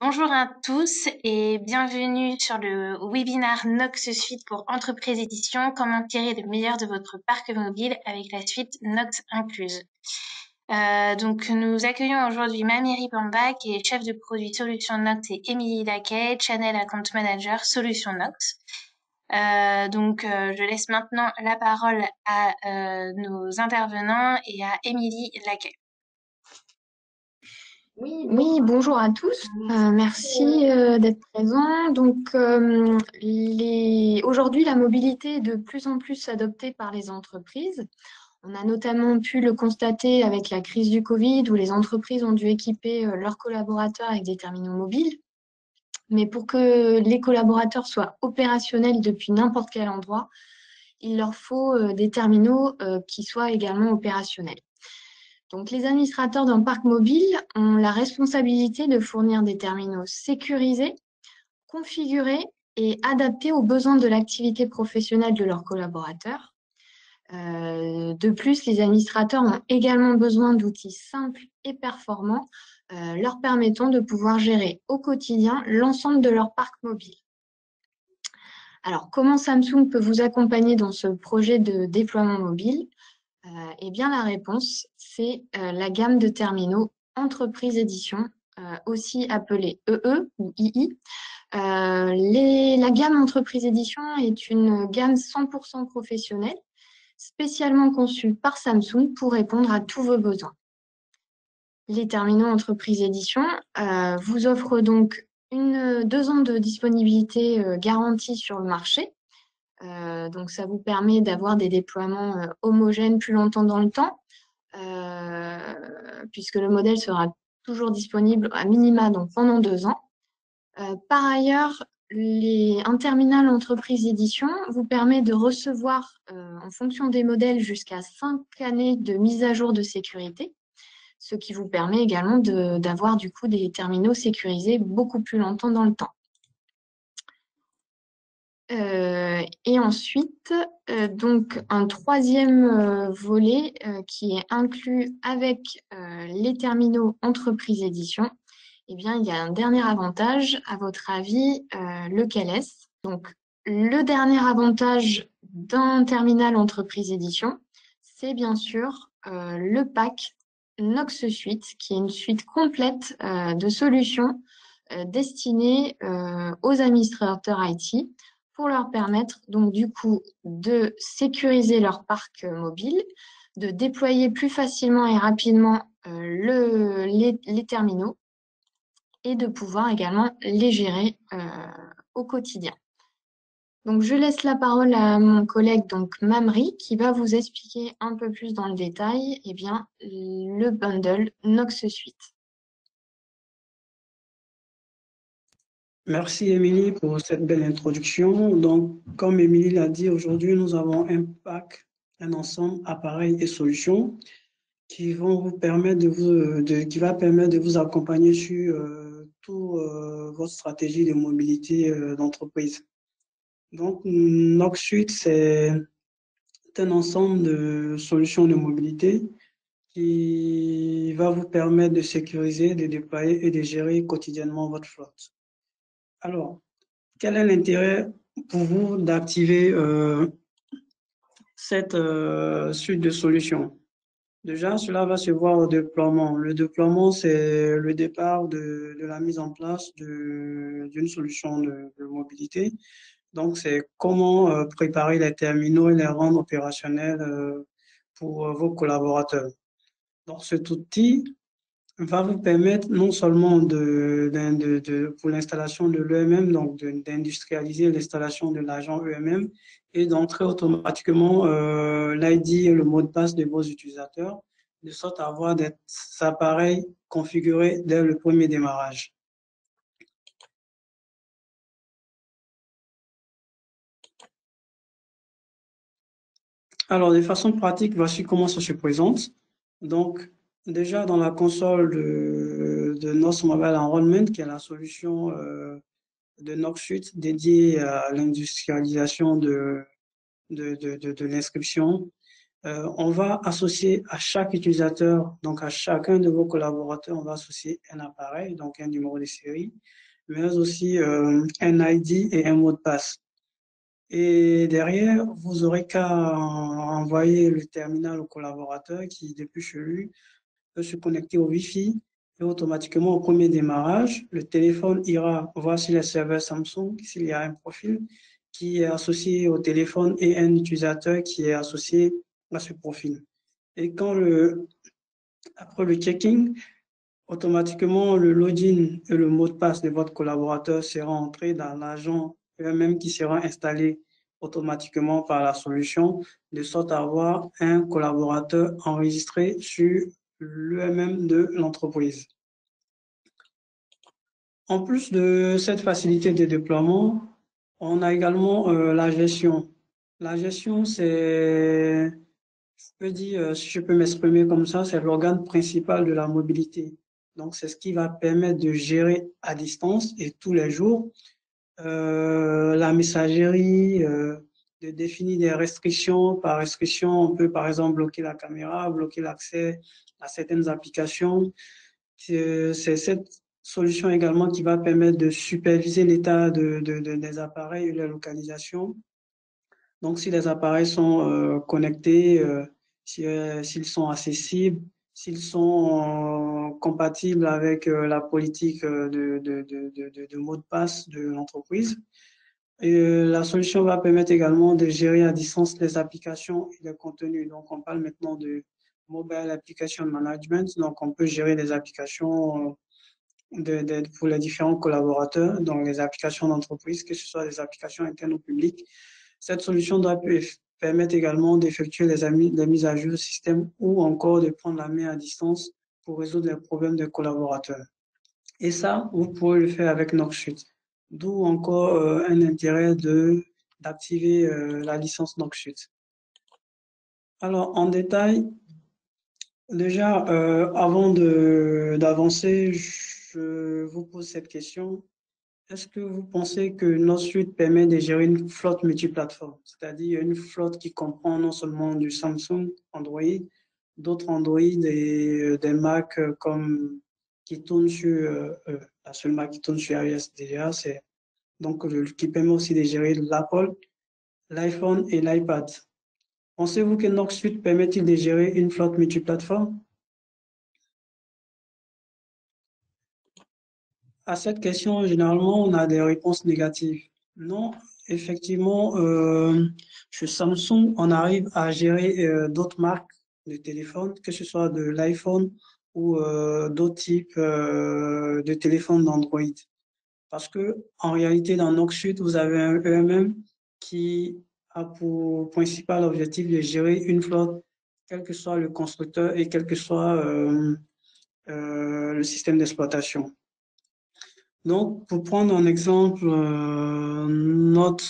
Bonjour à tous et bienvenue sur le webinaire Nox Suite pour Entreprise Édition, comment tirer le meilleur de votre parc mobile avec la suite Nox incluse. Donc nous accueillons aujourd'hui Mamiri Pamba qui est chef de produit Solution Nox et Émilie Laquet, Channel Account Manager Solution Nox. Je laisse maintenant la parole à nos intervenants et à Émilie Laquet. Oui, bonjour à tous. Merci d'être présents. Aujourd'hui, la mobilité est de plus en plus adoptée par les entreprises. On a notamment pu le constater avec la crise du Covid où les entreprises ont dû équiper leurs collaborateurs avec des terminaux mobiles. Mais pour que les collaborateurs soient opérationnels depuis n'importe quel endroit, il leur faut des terminaux qui soient également opérationnels. Donc, les administrateurs d'un parc mobile ont la responsabilité de fournir des terminaux sécurisés, configurés et adaptés aux besoins de l'activité professionnelle de leurs collaborateurs. De plus, les administrateurs ont également besoin d'outils simples et performants leur permettant de pouvoir gérer au quotidien l'ensemble de leur parc mobile. Alors, comment Samsung peut vous accompagner dans ce projet de déploiement mobile ? Eh bien, la réponse, c'est la gamme de terminaux Entreprise Édition, aussi appelée EE ou II. La gamme Entreprise Édition est une gamme 100% professionnelle, spécialement conçue par Samsung pour répondre à tous vos besoins. Les terminaux Entreprise Édition vous offrent donc 2 ans de disponibilité garantie sur le marché. Donc, ça vous permet d'avoir des déploiements homogènes plus longtemps dans le temps, puisque le modèle sera toujours disponible à minima donc pendant 2 ans. Par ailleurs, un terminal Entreprise Édition vous permet de recevoir, en fonction des modèles, jusqu'à 5 années de mise à jour de sécurité, ce qui vous permet également d'avoir du coup des terminaux sécurisés beaucoup plus longtemps dans le temps. Et ensuite, donc un troisième volet qui est inclus avec les terminaux Entreprise Édition. Eh bien, il y a un dernier avantage. À votre avis, lequel est-ce? Donc, le dernier avantage d'un terminal Entreprise Édition, c'est bien sûr le pack Nox Suite, qui est une suite complète de solutions destinées aux administrateurs IT pour leur permettre donc du coup de sécuriser leur parc mobile, de déployer plus facilement et rapidement les terminaux et de pouvoir également les gérer au quotidien. Donc, je laisse la parole à mon collègue donc Mamri qui va vous expliquer un peu plus dans le détail le bundle Nox Suite. Merci Émilie pour cette belle introduction. Donc, comme Émilie l'a dit, aujourd'hui, nous avons un pack, un ensemble appareils et solutions qui vont vous permettre qui va permettre de vous accompagner sur toute votre stratégie de mobilité d'entreprise. Donc, NoxSuite, c'est un ensemble de solutions de mobilité qui va vous permettre de sécuriser, de déployer et de gérer quotidiennement votre flotte. Alors, quel est l'intérêt pour vous d'activer cette suite de solutions? Déjà, cela va se voir au déploiement. Le déploiement, c'est le départ de la mise en place d'une solution de mobilité. Donc, c'est comment préparer les terminaux et les rendre opérationnels pour vos collaborateurs. Donc, cet outil va vous permettre non seulement pour l'installation de l'EMM, donc d'industrialiser l'installation de l'agent EMM et d'entrer automatiquement l'ID et le mot de passe de vos utilisateurs, de sorte à avoir des appareils configurés dès le premier démarrage. Alors, de façon pratique, voici comment ça se présente. Donc, déjà dans la console de Nox Mobile Enrollment, qui est la solution de NoxSuite dédiée à l'industrialisation de l'inscription, On va associer à chaque utilisateur, donc à chacun de vos collaborateurs, on va associer un appareil, donc un numéro de série, mais aussi un ID et un mot de passe. Et derrière, vous aurez qu'à envoyer le terminal au collaborateur qui, depuis chez lui, peut se connecter au Wi-Fi et automatiquement au premier démarrage, le téléphone ira voir sur les serveurs Samsung s'il y a un profil qui est associé au téléphone et un utilisateur qui est associé à ce profil. Et après le checking, automatiquement le login et le mot de passe de votre collaborateur sera entré dans l'agent même qui sera installé automatiquement par la solution, de sorte à avoir un collaborateur enregistré sur l'EMM de l'entreprise. En plus de cette facilité de déploiement, on a également la gestion. La gestion, c'est, je peux dire, si je peux m'exprimer comme ça, c'est l'organe principal de la mobilité. Donc, c'est ce qui va permettre de gérer à distance et tous les jours la messagerie, de définir des restrictions. Par restriction, on peut par exemple bloquer la caméra, bloquer l'accès à certaines applications. C'est cette solution également qui va permettre de superviser l'état des appareils et leur localisation. Donc, si les appareils sont connectés, s'ils sont accessibles, s'ils sont compatibles avec la politique de mot de passe de l'entreprise. Et la solution va permettre également de gérer à distance les applications et les contenus. Donc, on parle maintenant de Mobile Application Management. Donc, on peut gérer les applications pour les différents collaborateurs, donc les applications d'entreprise, que ce soit des applications internes ou publiques. Cette solution doit permettre également d'effectuer les mises à jour du système ou encore de prendre la main à distance pour résoudre les problèmes des collaborateurs. Et ça, vous pouvez le faire avec Noxsuite. D'où encore un intérêt d'activer la licence Noxsuite. Alors, en détail, déjà, avant d'avancer, je vous pose cette question. Est-ce que vous pensez que Noxsuite permet de gérer une flotte multiplateforme, c'est-à-dire une flotte qui comprend non seulement du Samsung, Android, d'autres Android et des Mac comme qui tournent sur la seule Mac qui tourne sur iOS déjà, c'est donc qui permet aussi de gérer l'Apple, l'iPhone et l'iPad. Pensez-vous que Noxsuite permet-il de gérer une flotte multiplateforme? À cette question, généralement, on a des réponses négatives. Non, effectivement, chez Samsung, on arrive à gérer d'autres marques de téléphone, que ce soit de l'iPhone ou d'autres types de téléphones d'Android. Parce que en réalité, dans Noxsuite, vous avez un EMM qui a pour principal objectif de gérer une flotte, quel que soit le constructeur et quel que soit le système d'exploitation. Donc, pour prendre un exemple, notre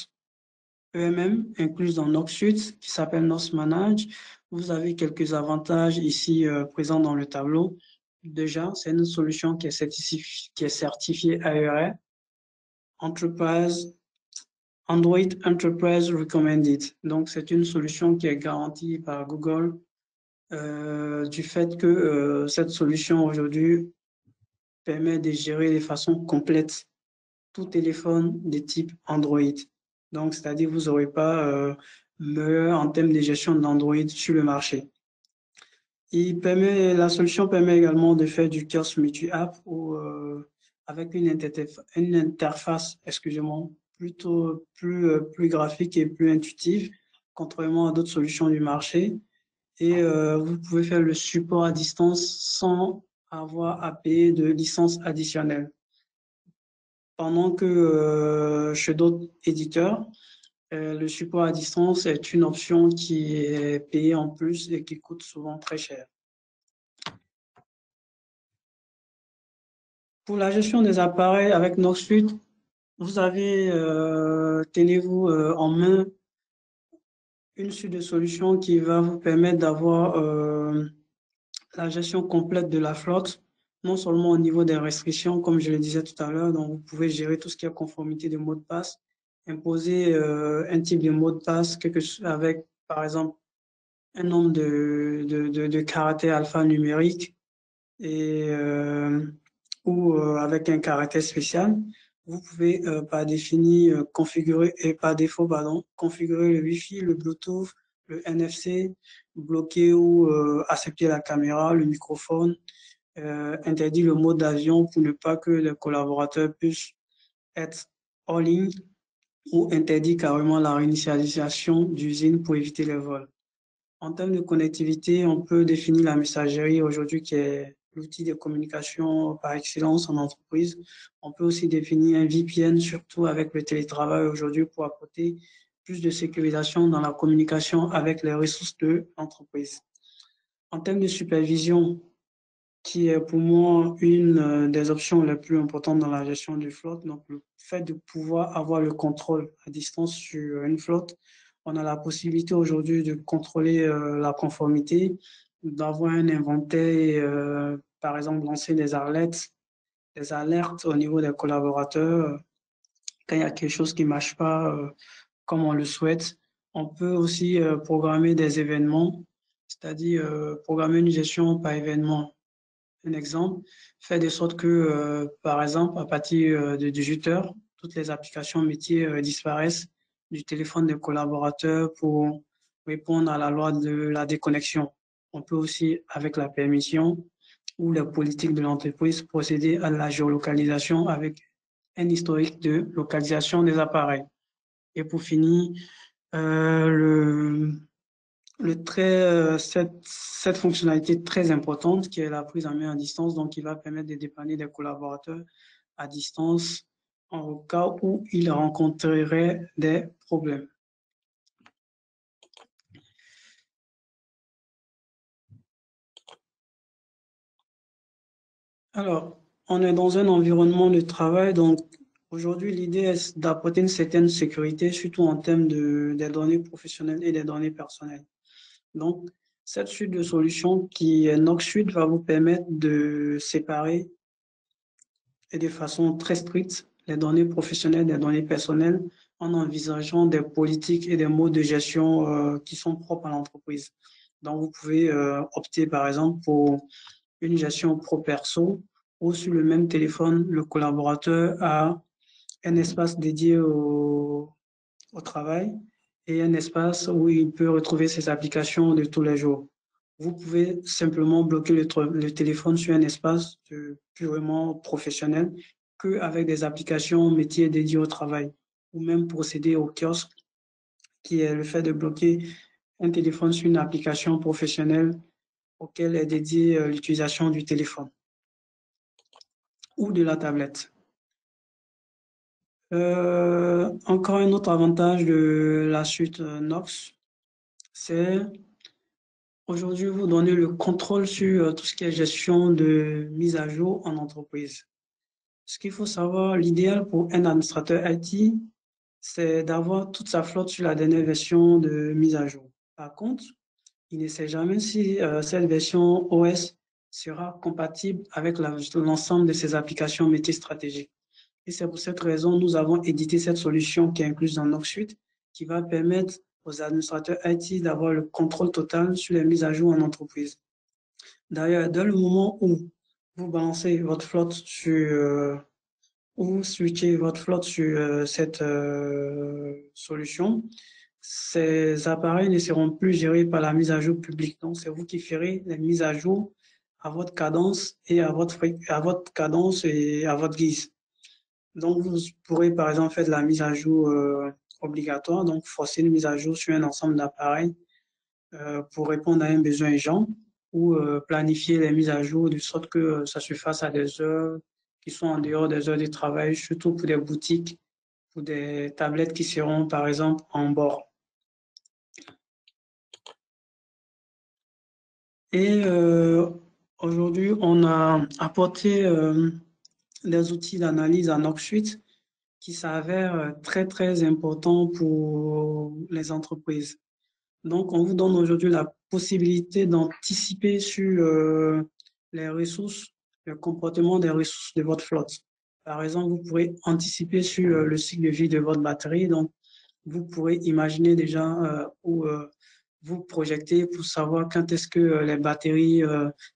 EMM inclus dans Noxsuite, qui s'appelle Nos Manage, vous avez quelques avantages ici présents dans le tableau. Déjà, c'est une solution qui est certifiée AERA, Enterprise, Android Enterprise Recommended. Donc, c'est une solution qui est garantie par Google du fait que cette solution aujourd'hui permet de gérer de façon complète tout téléphone de type Android. Donc, c'est-à-dire vous n'aurez pas meilleur en termes de gestion d'Android sur le marché. La solution permet également de faire du kiosque multi-app ou avec une interface, excusez-moi, plutôt plus graphique et plus intuitive, contrairement à d'autres solutions du marché. Et vous pouvez faire le support à distance sans avoir à payer de licence additionnelle. Pendant que chez d'autres éditeurs, le support à distance est une option qui est payée en plus et qui coûte souvent très cher. Pour la gestion des appareils avec Noxsuite, vous avez, tenez-vous en main une suite de solutions qui va vous permettre d'avoir la gestion complète de la flotte, non seulement au niveau des restrictions, comme je le disais tout à l'heure, donc vous pouvez gérer tout ce qui est conformité de mot de passe, imposer un type de mot de passe avec, par exemple, un nombre de caractères alphanumériques et, ou avec un caractère spécial. Vous pouvez par défini configurer et par défaut pardon, configurer le Wi-Fi, le Bluetooth, le NFC, bloquer ou accepter la caméra, le microphone, interdire le mode d'avion pour ne pas que les collaborateurs puissent être en ligne ou interdire carrément la réinitialisation d'usines pour éviter les vols. En termes de connectivité, on peut définir la messagerie aujourd'hui qui est l'outil de communication par excellence en entreprise. On peut aussi définir un VPN, surtout avec le télétravail aujourd'hui, pour apporter plus de sécurisation dans la communication avec les ressources de l'entreprise. En termes de supervision, qui est pour moi une des options les plus importantes dans la gestion du flotte. Donc, le fait de pouvoir avoir le contrôle à distance sur une flotte, on a la possibilité aujourd'hui de contrôler la conformité, d'avoir un inventaire et, par exemple, lancer des alertes au niveau des collaborateurs quand il y a quelque chose qui ne marche pas comme on le souhaite. On peut aussi programmer des événements, c'est-à-dire programmer une gestion par événement. Un exemple, faire de sorte que, par exemple, à partir de 18 heures, toutes les applications métiers disparaissent du téléphone des collaborateurs pour répondre à la loi de la déconnexion. On peut aussi, avec la permission ou la politique de l'entreprise, procéder à la géolocalisation avec un historique de localisation des appareils. Et pour finir, le cette fonctionnalité très importante qui est la prise en main à distance, donc qui va permettre de dépanner des collaborateurs à distance en cas où ils rencontreraient des problèmes. Alors, on est dans un environnement de travail, donc aujourd'hui, l'idée est d'apporter une certaine sécurité, surtout en termes des données professionnelles et des données personnelles. Donc, cette suite de solutions qui est NoxSuite va vous permettre de séparer et de façon très stricte les données professionnelles des données personnelles en envisageant des politiques et des modes de gestion qui sont propres à l'entreprise. Donc, vous pouvez opter, par exemple, pour une gestion pro-perso ou sur le même téléphone, le collaborateur a un espace dédié au travail et un espace où il peut retrouver ses applications de tous les jours. Vous pouvez simplement bloquer le téléphone sur un espace purement professionnel qu'avec des applications métiers dédiées au travail, ou même procéder au kiosque, qui est le fait de bloquer un téléphone sur une application professionnelle auquel est dédiée l'utilisation du téléphone ou de la tablette. Encore un autre avantage de la suite Knox, c'est aujourd'hui vous donner le contrôle sur tout ce qui est gestion de mise à jour en entreprise. Ce qu'il faut savoir, l'idéal pour un administrateur IT, c'est d'avoir toute sa flotte sur la dernière version de mise à jour. Par contre, il ne sait jamais si cette version OS sera compatible avec l'ensemble de ses applications métiers stratégiques. Et c'est pour cette raison, nous avons édité cette solution qui est incluse dans NoxSuite, qui va permettre aux administrateurs IT d'avoir le contrôle total sur les mises à jour en entreprise. D'ailleurs, dès le moment où vous balancez votre flotte sur ou switcher votre flotte sur cette solution, ces appareils ne seront plus gérés par la mise à jour publique. Donc, c'est vous qui ferez les mises à jour à votre cadence et à votre cadence et à votre guise. Donc, vous pourrez par exemple faire de la mise à jour obligatoire, donc forcer une mise à jour sur un ensemble d'appareils pour répondre à un besoin urgent ou planifier les mises à jour de sorte que ça se fasse à des heures qui sont en dehors des heures de travail, surtout pour des boutiques, pour des tablettes qui seront par exemple en bord. Et aujourd'hui, on a apporté des outils d'analyse à NoxSuite qui s'avèrent très, très importants pour les entreprises. Donc, on vous donne aujourd'hui la possibilité d'anticiper sur les ressources, le comportement des ressources de votre flotte. Par exemple, vous pourrez anticiper sur le cycle de vie de votre batterie. Donc, vous pourrez imaginer déjà où vous projeter pour savoir quand est-ce que les batteries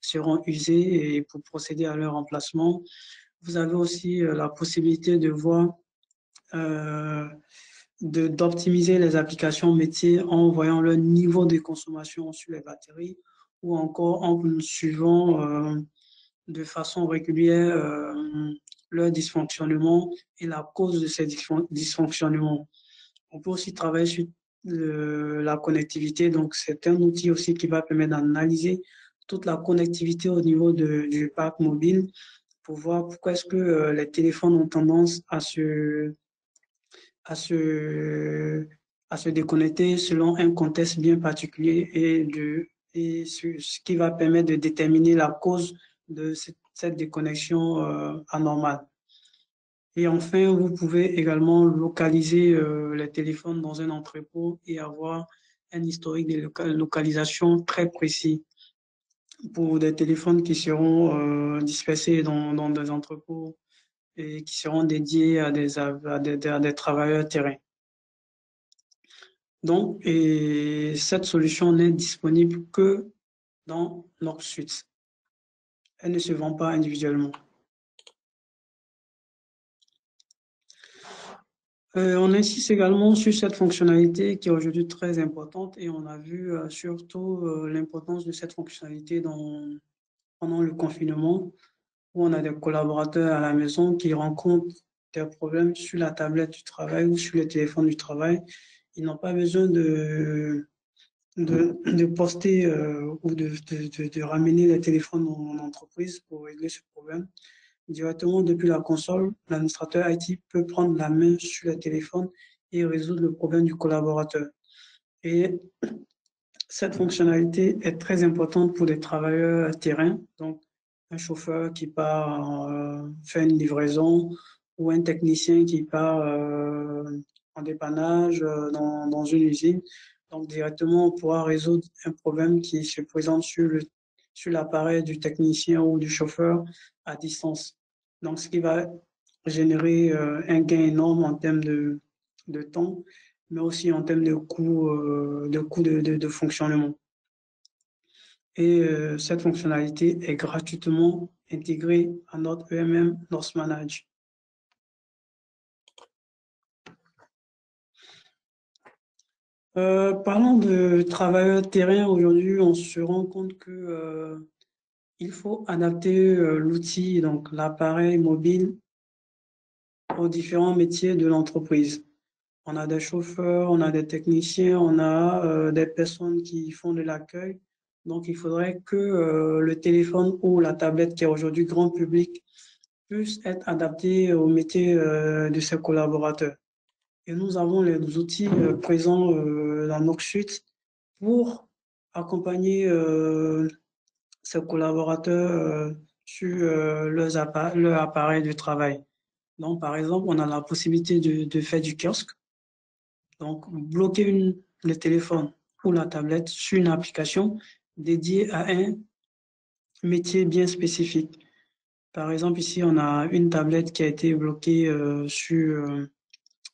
seront usées et pour procéder à leur remplacement. Vous avez aussi la possibilité de voir, d'optimiser les applications métiers en voyant leur niveau de consommation sur les batteries ou encore en suivant de façon régulière leur dysfonctionnement et la cause de ces dysfonctionnements. On peut aussi travailler sur la connectivité. Donc, c'est un outil aussi qui va permettre d'analyser toute la connectivité au niveau du parc mobile pour voir pourquoi est-ce que les téléphones ont tendance à se, à se déconnecter selon un contexte bien particulier et ce qui va permettre de déterminer la cause de cette déconnexion anormale. Et enfin, vous pouvez également localiser les téléphones dans un entrepôt et avoir un historique de localisation très précis pour des téléphones qui seront dispersés dans des entrepôts et qui seront dédiés à des travailleurs terrain. Donc, et cette solution n'est disponible que dans NoxSuite. Elle ne se vend pas individuellement. On insiste également sur cette fonctionnalité qui est aujourd'hui très importante et on a vu surtout l'importance de cette fonctionnalité pendant le confinement où on a des collaborateurs à la maison qui rencontrent des problèmes sur la tablette du travail ou sur le téléphone du travail. Ils n'ont pas besoin de poster ou de ramener les téléphones en entreprise pour régler ce problème. Directement depuis la console, l'administrateur IT peut prendre la main sur le téléphone et résoudre le problème du collaborateur. Et cette fonctionnalité est très importante pour les travailleurs terrain, donc un chauffeur qui part faire une livraison ou un technicien qui part en dépannage dans une usine. Donc directement, on pourra résoudre un problème qui se présente sur l'appareil du technicien ou du chauffeur à distance. Donc, ce qui va générer un gain énorme en termes de temps, mais aussi en termes de coûts de fonctionnement. Et cette fonctionnalité est gratuitement intégrée à notre EMM North Manage. Parlons de travailleurs terrain, aujourd'hui, on se rend compte que il faut adapter l'outil, donc l'appareil mobile, aux différents métiers de l'entreprise. On a des chauffeurs, on a des techniciens, on a des personnes qui font de l'accueil. Donc, il faudrait que le téléphone ou la tablette qui est aujourd'hui grand public puisse être adapté au métier de ses collaborateurs. Et nous avons les outils présents dans NoxSuite pour accompagner ces collaborateurs sur leur appareil de travail. Donc, par exemple, on a la possibilité de faire du kiosque. Donc, bloquer le téléphone ou la tablette sur une application dédiée à un métier bien spécifique. Par exemple, ici, on a une tablette qui a été bloquée sur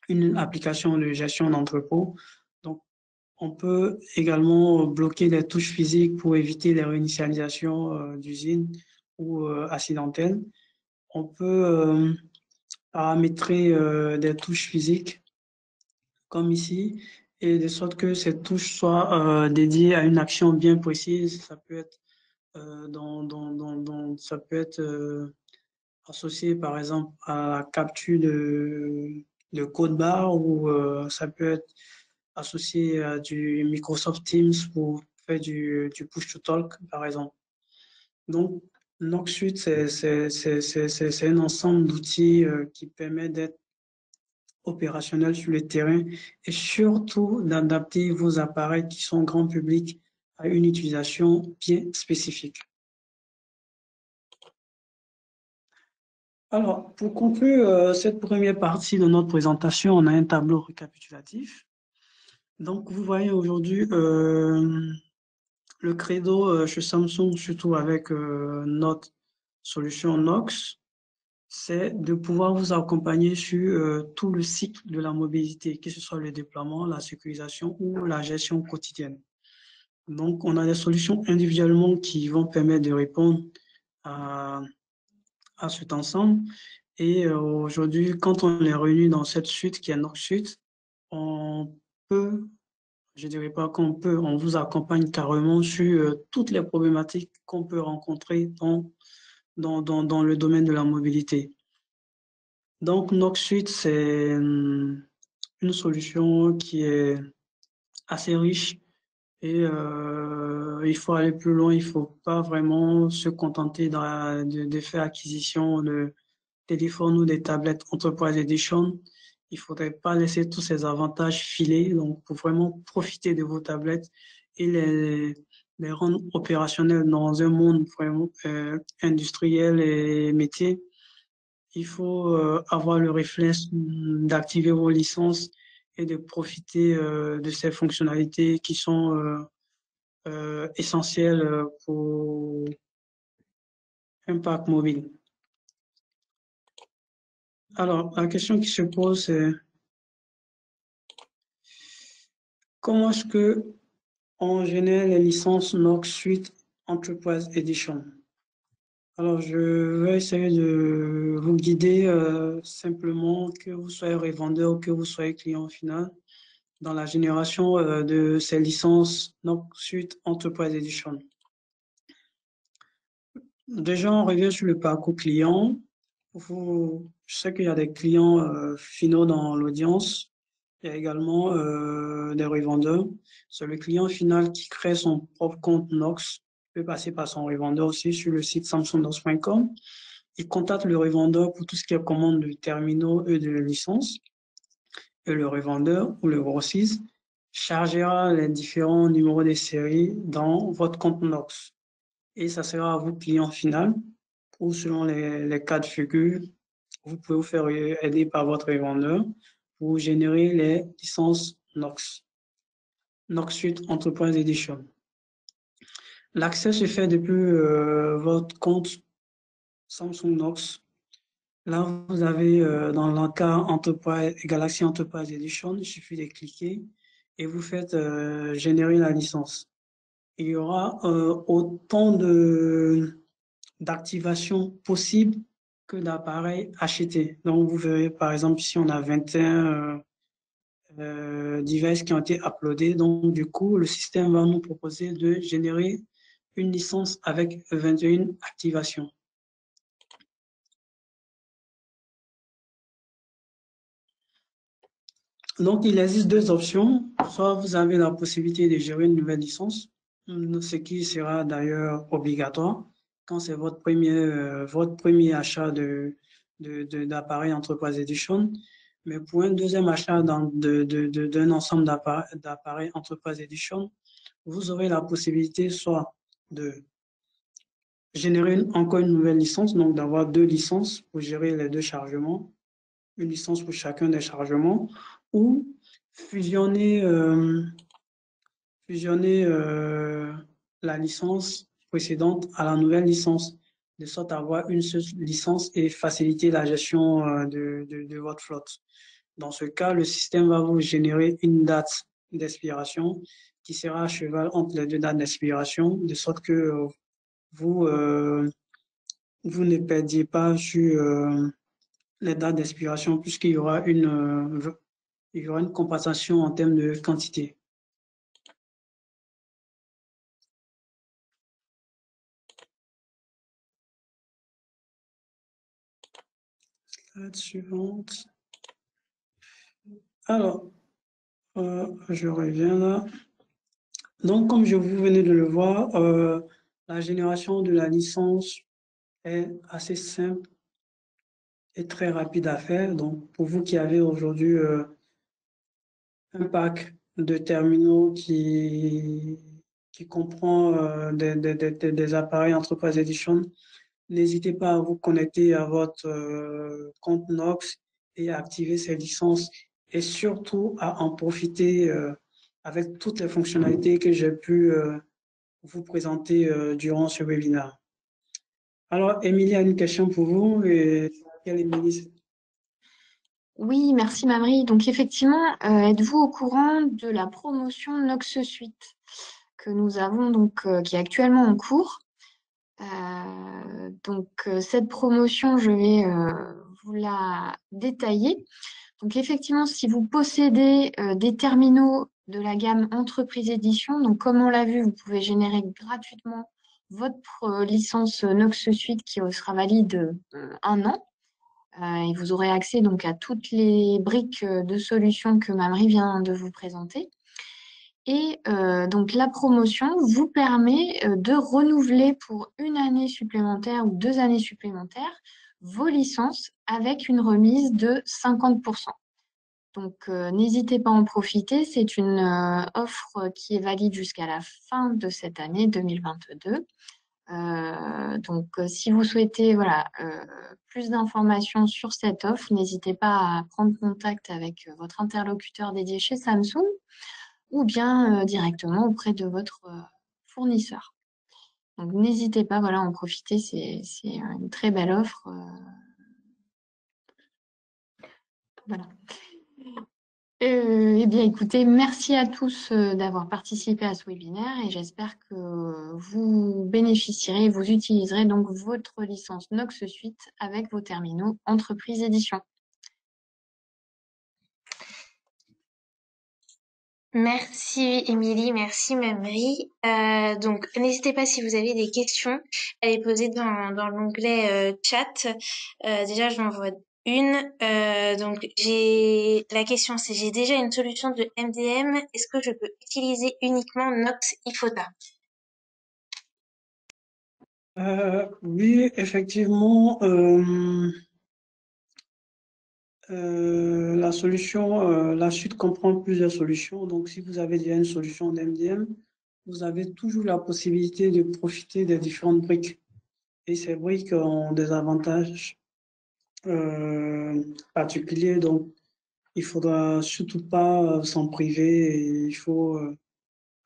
une application de gestion d'entrepôt. Donc, on peut également bloquer les touches physiques pour éviter les réinitialisations d'usines ou accidentelles. On peut paramétrer des touches physiques comme ici, et de sorte que ces touches soient dédiées à une action bien précise. Ça peut être, ça peut être associé par exemple à la capture de code barre ou ça peut être associé à du Microsoft Teams pour faire du push-to-talk par exemple. Donc, NoxSuite, c'est un ensemble d'outils qui permet d'être opérationnel sur le terrain et surtout d'adapter vos appareils qui sont grand public à une utilisation bien spécifique. Alors, pour conclure cette première partie de notre présentation, on a un tableau récapitulatif. Donc, vous voyez aujourd'hui le credo chez Samsung, surtout avec notre solution Knox, c'est de pouvoir vous accompagner sur tout le cycle de la mobilité, que ce soit le déploiement, la sécurisation ou la gestion quotidienne. Donc, on a des solutions individuellement qui vont permettre de répondre à, à cet ensemble. Et aujourd'hui, quand on est réuni dans cette suite qui est notre suite, on peut, je dirais pas qu'on peut, on vous accompagne carrément sur toutes les problématiques qu'on peut rencontrer dans le domaine de la mobilité. Donc, notre suite, c'est une solution qui est assez riche et il faut aller plus loin. Il faut pas vraiment se contenter de faire acquisition de téléphones ou des tablettes Enterprise Edition. Il faudrait pas laisser tous ces avantages filer. Donc, pour vraiment profiter de vos tablettes et les rendre opérationnelles dans un monde vraiment industriel et métier, il faut avoir le réflexe d'activer vos licences et de profiter de ces fonctionnalités qui sont essentielles pour un parc mobile. Alors, la question qui se pose, c'est comment est-ce que on génère les licences Knox Suite Enterprise Edition? Alors, je vais essayer de vous guider simplement, que vous soyez revendeur ou que vous soyez client final, dans la génération de ces licences Knox Suite Enterprise Edition. Déjà, on revient sur le parcours client. Je sais qu'il y a des clients finaux dans l'audience. Il y a également des revendeurs. C'est le client final qui crée son propre compte Knox. Il peut passer par son revendeur aussi sur le site samsungnox.com. Il contacte le revendeur pour tout ce qui est commande de terminaux et de licences. Et le revendeur ou le grossiste chargera les différents numéros de série dans votre compte Knox. Et ça sera à vous, client final, ou selon les cas de figure, vous pouvez vous faire aider par votre revendeur pour générer les licences Knox. Knox Suite Enterprise Edition. L'accès se fait depuis votre compte Samsung Knox. Là, vous avez dans l'encart Enterprise, Galaxy Enterprise Edition, il suffit de cliquer et vous faites générer la licence. Il y aura autant d'activations possibles que d'appareils achetés. Donc, vous verrez, par exemple, ici, on a 21 devices qui ont été uploadés. Donc, du coup, le système va nous proposer de générer une licence avec 21 activations. Donc, il existe deux options. Soit vous avez la possibilité de gérer une nouvelle licence, ce qui sera d'ailleurs obligatoire quand c'est votre premier achat d'appareil Enterprise Edition. Mais pour un deuxième achat d'un ensemble d'appareils Enterprise Edition, vous aurez la possibilité soit de générer encore une nouvelle licence, donc d'avoir deux licences pour gérer les deux chargements, une licence pour chacun des chargements, ou fusionner, la licence précédente à la nouvelle licence, de sorte à avoir une seule licence et faciliter la gestion de votre flotte. Dans ce cas, le système va vous générer une date d'expiration qui sera à cheval entre les deux dates d'expiration, de sorte que vous, vous ne perdiez pas sur les dates d'expiration puisqu'il y aura il y aura une compensation en termes de quantité. Slide suivante. Alors, je reviens là. Donc, comme vous venez de le voir, la génération de la licence est assez simple et très rapide à faire. Donc, pour vous qui avez aujourd'hui un pack de terminaux qui comprend des appareils Enterprise Edition, n'hésitez pas à vous connecter à votre compte Knox et à activer ces licences et surtout à en profiter avec toutes les fonctionnalités que j'ai pu vous présenter durant ce webinaire. Alors, Émilie a une question pour vous. Et quelle Émilie? Oui, merci Mamrie. Donc effectivement, êtes-vous au courant de la promotion Knox Suite que nous avons qui est actuellement en cours. Cette promotion, je vais vous la détailler. Donc effectivement, si vous possédez des terminaux de la gamme Entreprise Édition, donc comme on l'a vu, vous pouvez générer gratuitement votre licence Nox Suite qui sera valide 1 an. Et vous aurez accès donc à toutes les briques de solutions que Mamrie vient de vous présenter. Et donc la promotion vous permet de renouveler pour 1 année supplémentaire ou 2 années supplémentaires vos licences avec une remise de 50%. Donc n'hésitez pas à en profiter. C'est une offre qui est valide jusqu'à la fin de cette année 2022. Si vous souhaitez plus d'informations sur cette offre, n'hésitez pas à prendre contact avec votre interlocuteur dédié chez Samsung ou bien directement auprès de votre fournisseur. Donc n'hésitez pas à en profiter, c'est une très belle offre. Voilà. Eh bien, écoutez, merci à tous d'avoir participé à ce webinaire et j'espère que vous bénéficierez, vous utiliserez donc votre licence Nox Suite avec vos terminaux Entreprise Édition. Merci Émilie, merci Mamrie. Donc n'hésitez pas si vous avez des questions à les poser dans l'onglet chat. Déjà j'en vois une. Donc la question c'est j'ai déjà une solution de MDM. Est-ce que je peux utiliser uniquement Nox IFOTA? Oui, effectivement, la suite comprend plusieurs solutions. Donc, si vous avez déjà une solution d'MDM, vous avez toujours la possibilité de profiter des différentes briques. Et ces briques ont des avantages particuliers. Donc, il faudra surtout pas s'en priver. Et il faut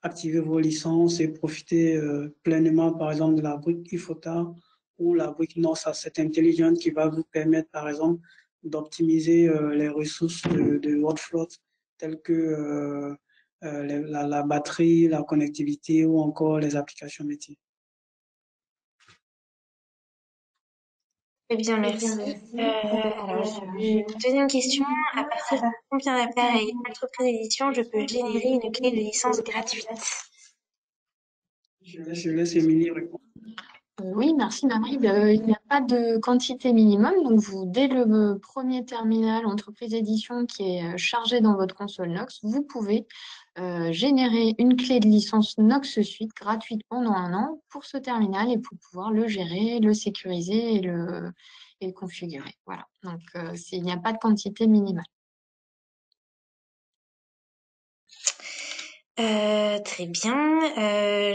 activer vos licences et profiter pleinement, par exemple, de la brique IFOTA ou la brique North Asset Intelligent qui va vous permettre, par exemple, d'optimiser les ressources de votre flotte, telles que la batterie, la connectivité ou encore les applications métiers. Eh bien, merci. Alors, je vais vous poser une question. À partir de combien d'appareils Entreprise Édition je peux générer une clé de licence gratuite? Je laisse Émilie répondre. Oui, merci Marie. Il n'y a pas de quantité minimum. Donc, dès le premier terminal Entreprise Édition qui est chargé dans votre console Nox, vous pouvez générer une clé de licence Nox Suite gratuite pendant 1 an pour ce terminal et pour pouvoir le gérer, le sécuriser et le configurer. Voilà. Donc, il n'y a pas de quantité minimale. Très bien.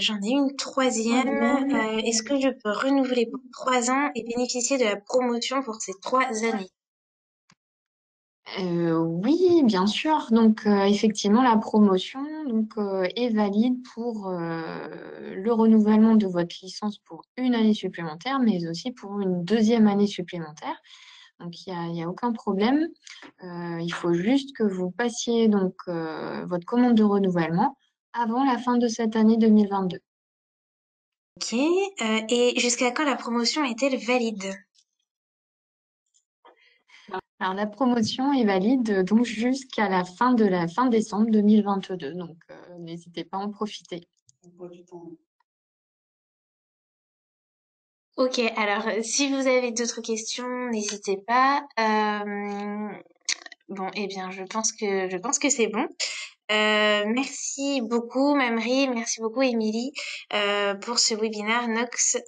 J'en ai une troisième. Est-ce que je peux renouveler pour 3 ans et bénéficier de la promotion pour ces 3 années? Oui, bien sûr. Donc, effectivement, la promotion est valide pour le renouvellement de votre licence pour 1 année supplémentaire, mais aussi pour une 2e année supplémentaire. Donc, il n'y a aucun problème. Il faut juste que vous passiez votre commande de renouvellement avant la fin de cette année 2022. Ok. Et jusqu'à quand la promotion est-elle valide? Alors, la promotion est valide donc jusqu'à la fin décembre 2022. Donc, n'hésitez pas à en profiter. Ok, alors si vous avez d'autres questions, n'hésitez pas. Bon, eh bien, je pense que c'est bon. Merci beaucoup, Mamrie, merci beaucoup, Émilie, pour ce webinaire Nox